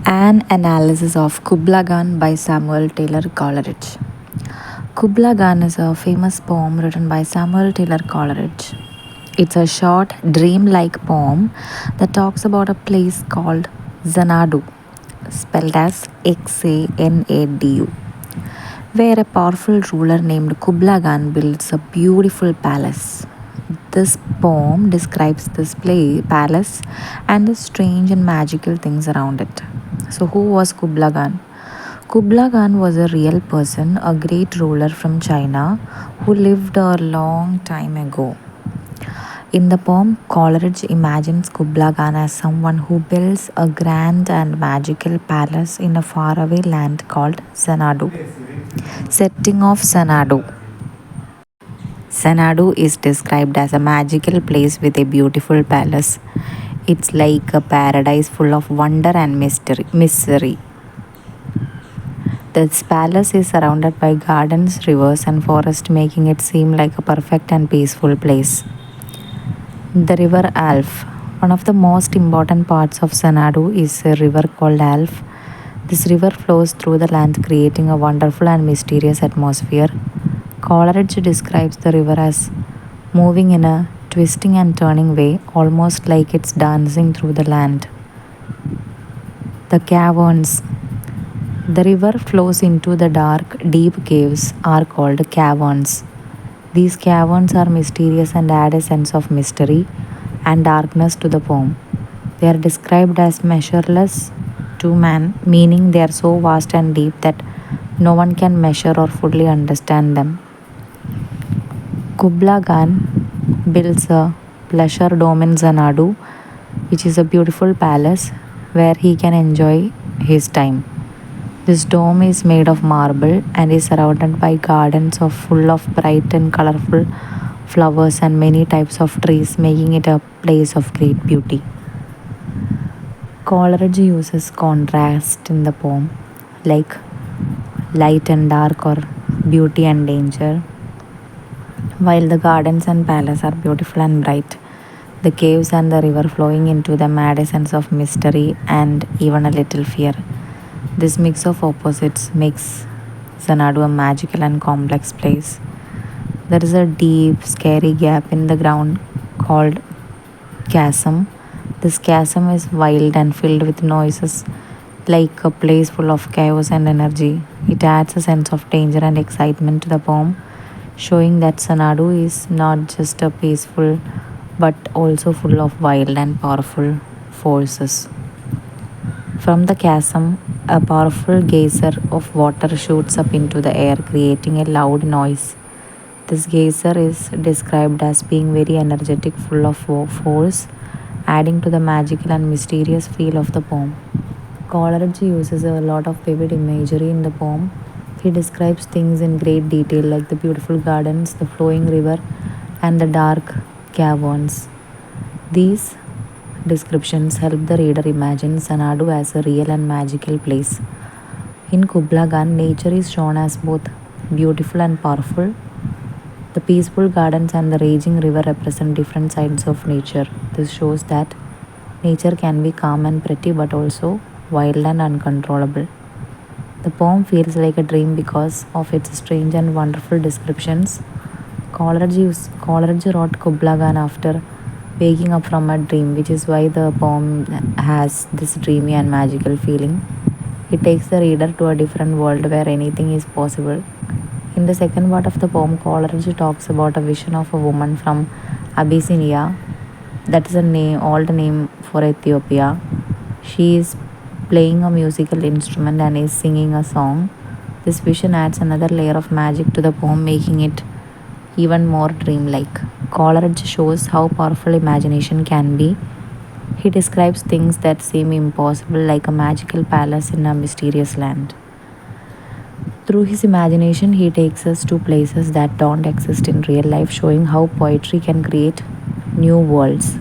An analysis of Kubla Khan by Samuel Taylor Coleridge. Kubla Khan is a famous poem written by Samuel Taylor Coleridge. It's a short, dream-like poem that talks about a place called Xanadu, spelled as Xanadu, where a powerful ruler named Kubla Khan builds a beautiful palace. This poem describes this palace and the strange and magical things around it. So, who was Kubla Khan? Kubla Khan was a real person, a great ruler from China who lived a long time ago. In the poem, Coleridge imagines Kubla Khan as someone who builds a grand and magical palace in a faraway land called Xanadu. Setting of Xanadu. Xanadu is described as a magical place with a beautiful palace. It's like a paradise full of wonder and mystery. This palace is surrounded by gardens, rivers, and forests, making it seem like a perfect and peaceful place. The river Alf. One of the most important parts of Xanadu is a river called Alf. This river flows through the land, creating a wonderful and mysterious atmosphere. Coleridge describes the river as moving in a twisting and turning way, almost like it's dancing through the land. The caverns. The river flows into the dark, deep caves are called caverns. These caverns are mysterious and add a sense of mystery and darkness to the poem. They are described as measureless to man, meaning they are so vast and deep that no one can measure or fully understand them. Kubla Khan builds a pleasure dome in Xanadu, which is a beautiful palace where he can enjoy his time. This dome is made of marble and is surrounded by gardens full of bright and colorful flowers and many types of trees, making it a place of great beauty. Coleridge uses contrast in the poem, like light and dark or beauty and danger. While the gardens and palace are beautiful and bright, the caves and the river flowing into them add a sense of mystery and even a little fear. This mix of opposites makes Xanadu a magical and complex place. There is a deep, scary gap in the ground called chasm. This chasm is wild and filled with noises, like a place full of chaos and energy. It adds a sense of danger and excitement to the poem, showing that Xanadu is not just a peaceful but also full of wild and powerful forces. From the chasm, a powerful geyser of water shoots up into the air, creating a loud noise. This geyser is described as being very energetic, full of force, adding to the magical and mysterious feel of the poem. Coleridge uses a lot of vivid imagery in the poem. He describes things in great detail, like the beautiful gardens, the flowing river, and the dark caverns. These descriptions help the reader imagine Xanadu as a real and magical place. In Kubla Khan, nature is shown as both beautiful and powerful. The peaceful gardens and the raging river represent different sides of nature. This shows that nature can be calm and pretty but also wild and uncontrollable. The poem feels like a dream because of its strange and wonderful descriptions. Coleridge wrote Kubla Khan after waking up from a dream, which is why the poem has this dreamy and magical feeling. It takes the reader to a different world where anything is possible. In the second part of the poem, Coleridge talks about a vision of a woman from Abyssinia. That is a old name for Ethiopia. She is playing a musical instrument and is singing a song. This vision adds another layer of magic to the poem, making it even more dreamlike. Coleridge shows how powerful imagination can be. He describes things that seem impossible, like a magical palace in a mysterious land. Through his imagination, he takes us to places that don't exist in real life, showing how poetry can create new worlds.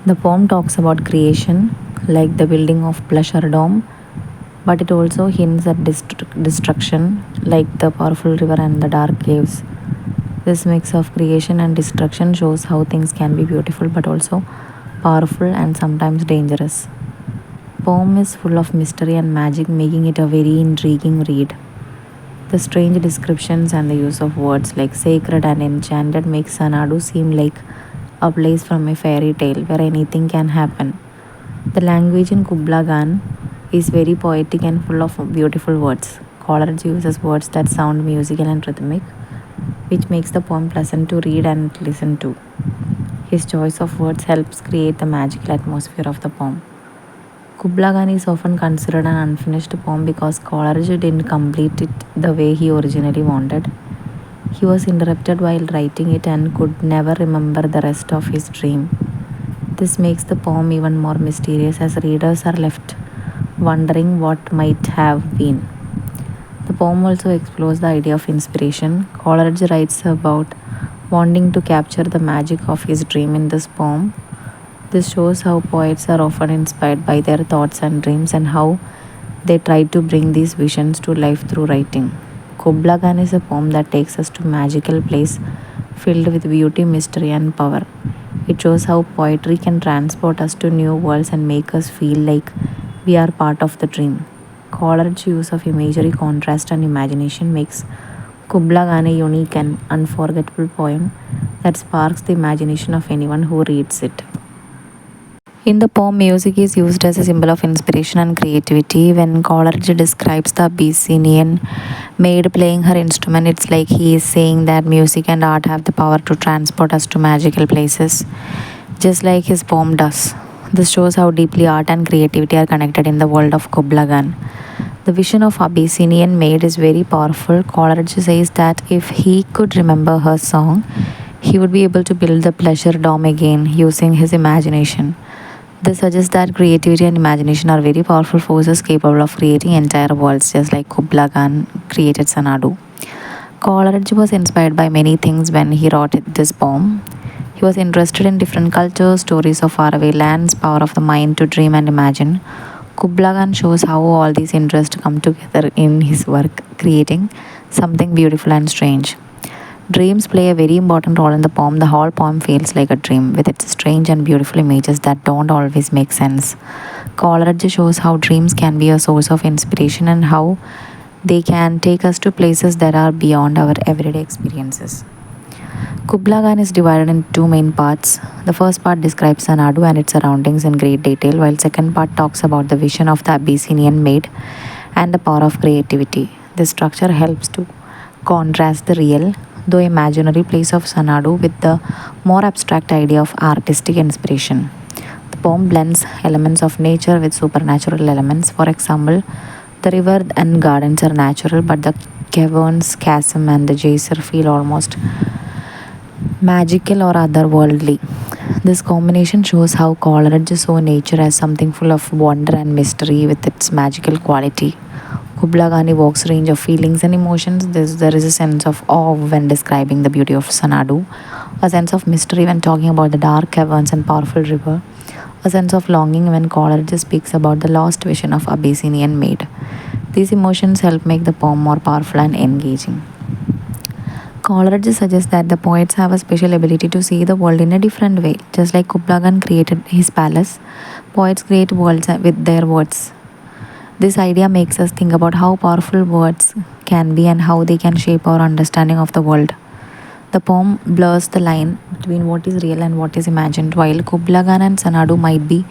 The poem talks about creation, like the building of Pleasure Dome, but it also hints at destruction, like the powerful river and the dark caves. This mix of creation and destruction shows how things can be beautiful but also powerful and sometimes dangerous. poem is full of mystery and magic, making it a very intriguing read. The strange descriptions and the use of words like sacred and enchanted makes Sanadu seem like a place from a fairy tale where anything can happen. The language in Kubla Gan is very poetic and full of beautiful words. Coleridge uses words that sound musical and rhythmic, which makes the poem pleasant to read and listen to. His choice of words helps create the magical atmosphere of the poem. Kubla Khan is often considered an unfinished poem because Coleridge didn't complete it the way he originally wanted. He was interrupted while writing it and could never remember the rest of his dream. This makes the poem even more mysterious as readers are left wondering what might have been. The poem also explores the idea of inspiration. Coleridge writes about wanting to capture the magic of his dream in this poem. This shows how poets are often inspired by their thoughts and dreams and how they try to bring these visions to life through writing. Kubla Khan is a poem that takes us to a magical place filled with beauty, mystery, and power. It shows how poetry can transport us to new worlds and make us feel like we are part of the dream. Coleridge's use of imagery, contrast, and imagination makes Kubla Khan a unique and unforgettable poem that sparks the imagination of anyone who reads it. In the poem, music is used as a symbol of inspiration and creativity. When Coleridge describes the Abyssinian maid playing her instrument, it's like he is saying that music and art have the power to transport us to magical places, just like his poem does. This shows how deeply art and creativity are connected in the world of Kubla Khan. The vision of Abyssinian maid is very powerful. Coleridge says that if he could remember her song, he would be able to build the pleasure dome again using his imagination. This suggests that creativity and imagination are very powerful forces capable of creating entire worlds, just like Kubla Khan created Sanadu. Coleridge was inspired by many things when he wrote this poem. He was interested in different cultures, stories of faraway lands, power of the mind to dream and imagine. Kubla Khan shows how all these interests come together in his work, creating something beautiful and strange. Dreams play a very important role in the poem. The whole poem feels like a dream, with its strange and beautiful images that don't always make sense. Coleridge shows how dreams can be a source of inspiration and how they can take us to places that are beyond our everyday experiences. Kubla Khan is divided into two main parts. The first part describes Sanadu and its surroundings in great detail, while second part talks about the vision of the Abyssinian maid and the power of creativity. This structure helps to contrast the real, though imaginary place of Sanadu with the more abstract idea of artistic inspiration. The poem blends elements of nature with supernatural elements. For example, the river and gardens are natural, but the caverns, chasm, and the geyser feel almost magical or otherworldly. This combination shows how Coleridge saw nature as something full of wonder and mystery with its magical quality. Kubla Khan evokes range of feelings and emotions. There is a sense of awe when describing the beauty of Sanadu, a sense of mystery when talking about the dark caverns and powerful river, a sense of longing when Coleridge speaks about the lost vision of Abyssinian maid. These emotions help make the poem more powerful and engaging. Coleridge suggests that the poets have a special ability to see the world in a different way. Just like Kubla Khan created his palace, poets create worlds with their words. This idea makes us think about how powerful words can be and how they can shape our understanding of the world. The poem blurs the line between what is real and what is imagined. While Kubla Khan and Sanadu might be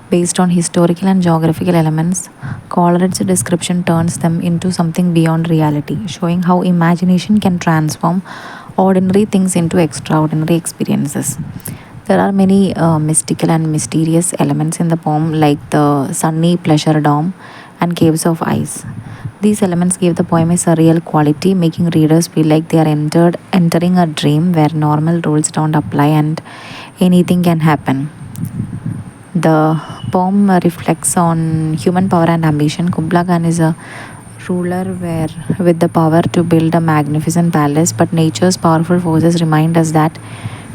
based on historical and geographical elements, Coleridge's description turns them into something beyond reality, showing how imagination can transform ordinary things into extraordinary experiences. There are many mystical and mysterious elements in the poem, like the sunny pleasure dome and caves of ice. These elements give the poem a surreal quality, making readers feel like they are entering a dream where normal rules don't apply and anything can happen. The poem reflects on human power and ambition. Kubla Khan is a ruler where, with the power to build a magnificent palace, but nature's powerful forces remind us that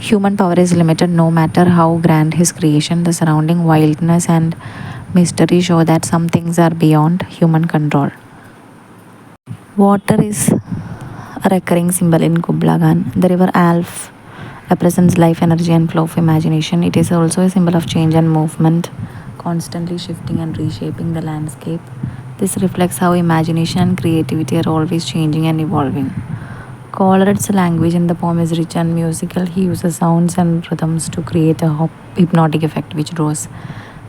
human power is limited no matter how grand his creation. The surrounding wildness and mystery show that some things are beyond human control. Water is a recurring symbol in Kubla Khan. The river Alf represents life, energy, and flow of imagination. It is also a symbol of change and movement. constantly shifting and reshaping the landscape. This reflects how imagination and creativity are always changing and evolving. Coleridge's language in the poem is rich and musical. He uses sounds and rhythms to create a hypnotic effect which draws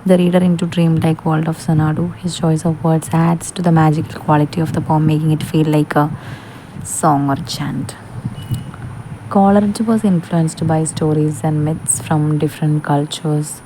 the reader into dreamlike world of Sanadu. His choice of words adds to the magical quality of the poem, making it feel like a song or chant. Coleridge was influenced by stories and myths from different cultures